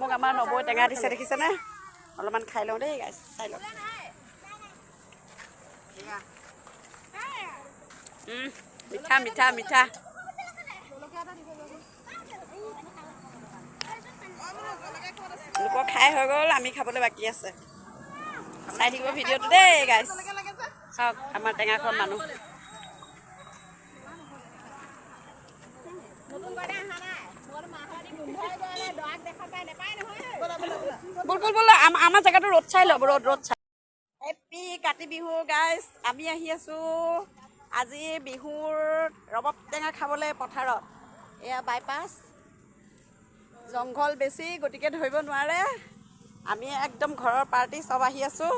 মোক আমাৰ নবৈ টেঙা দিছে দেখিছেনে অলপমান খাই লওঁ দেই গাইছ চাই লওক মিঠা মিঠা মিঠা লোকৰ খাই হৈ গ'ল আমি খাবলৈ বাকী আছে চাই থাকিব ভিডিঅ'টো দেই গাইছ চাওক আমাৰ টেঙা খোৱা মানুহ বল আমাৰ জেগাটো ৰ'দ চাই ল'ব ৰ'দ চাই হেপী কাতি বিহু গাইছ আমি আহি আছোঁ আজি বিহুৰ ৰবাব টেঙা খাবলৈ পথাৰত এয়া বাইপাছ জংঘল বেছি গতিকে ধৰিব নোৱাৰে আমি একদম ঘৰৰ পাৰ্টি চব আহি আছোঁ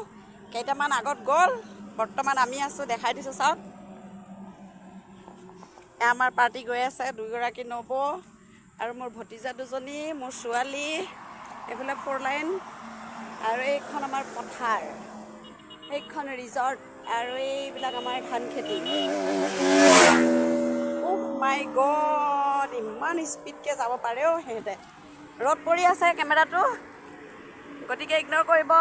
কেইটামান আগত গ'ল বৰ্তমান আমি আছোঁ দেখাই দিছোঁ চাওক আমাৰ পাৰ্টি গৈ আছে দুগৰাকী নব আৰু মোৰ ভতিজা দুজনী মোৰ ছোৱালী এইফালে 4 লাইন আৰু এইখন আমাৰ পথাৰ সেইখন ৰিজৰ্ট আৰু এইবিলাক আমাৰ ধান খেতি উফ মাই গড ইমান স্পীডকৈ যাব পাৰে অ' সিহঁতে ৰ'দ পৰি আছে কেমেৰাটো গতিকে ইগন'ৰ কৰিব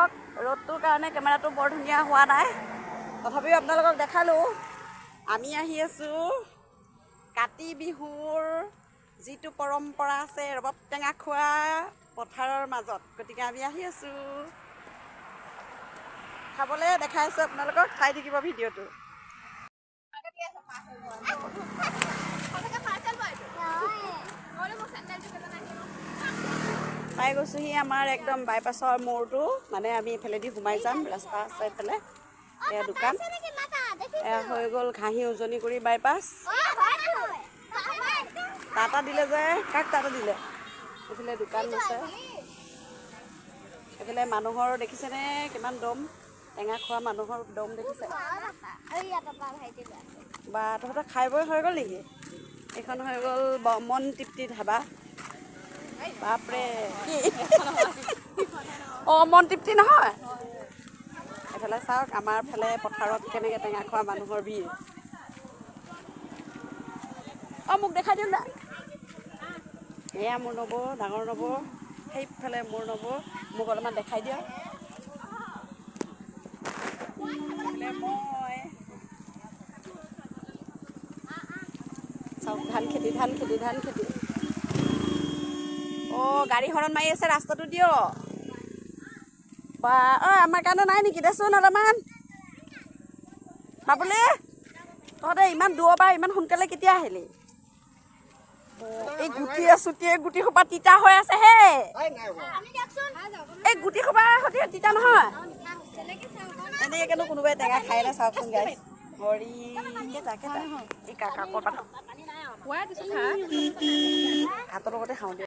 ৰ'দটোৰ কাৰণে কেমেৰাটো বৰ ধুনীয়া হোৱা নাই তথাপিও আপোনালোকক দেখালোঁ আমি আহি আছোঁ কাতি বিহুৰ যিটো পৰম্পৰা আছে ৰবাব টেঙা খোৱা পথাৰৰ মাজত গতিকে আমি আহি আছোঁ খাবলৈ দেখাই আছোঁ আপোনালোকক চাই থাকিব ভিডিঅ'টো পাই গৈছোঁহি আমাৰ একদম বাইপাছৰ মূৰটো মানে আমি এইফালেদি সোমাই যাম ৰাস্তা আছে এইফালে এয়া দোকান এয়া হৈ গ'ল ঘাঁহি উজনি কৰি বাইপাছ টাটা দিলে যে কাক টাটা দিলে এইফালে দোকান আছে এইফালে মানুহৰ দেখিছেনে কিমান দম টেঙা খোৱা মানুহৰ দম দেখিছে বা তহঁতৰ খাই বৈ হৈ গ'ল নেকি এইখন হৈ গ'ল মন তৃপ্তি ধাবা বাপৰে কি অঁ মন তৃপ্তি নহয় এইফালে চাওক আমাৰ ফালে পথাৰত কেনেকৈ টেঙা খোৱা মানুহৰ ভিৰ অঁ মোক দেখাই দিওঁ না এয়া মোৰ নব ডাঙৰ নব সেইফালে মোৰ নব মোক অলপমান দেখাই দিয়া মই চাওক ধান খেতি অঁ গাড়ী হৰণ মাৰি আছে ৰাস্তাটো দিয় বা অঁ আমাৰ কাৰণে নাই নেকি দেচোন অলপমান বাবুলি তহঁতে ইমান দূৰৰ পৰা ইমান সোনকালে কেতিয়া আহিলি এই গুটি সোপা তিতা হৈ আছে হে এই গুটি সোপা সৈতে তিতা নহয় এনেকৈ কেনো কোনোবাই টেঙা খাই না চাওকচোন গাইছ হৰি কেইটা এই কাকৰ পাত ভাতৰ লগতে খাওঁ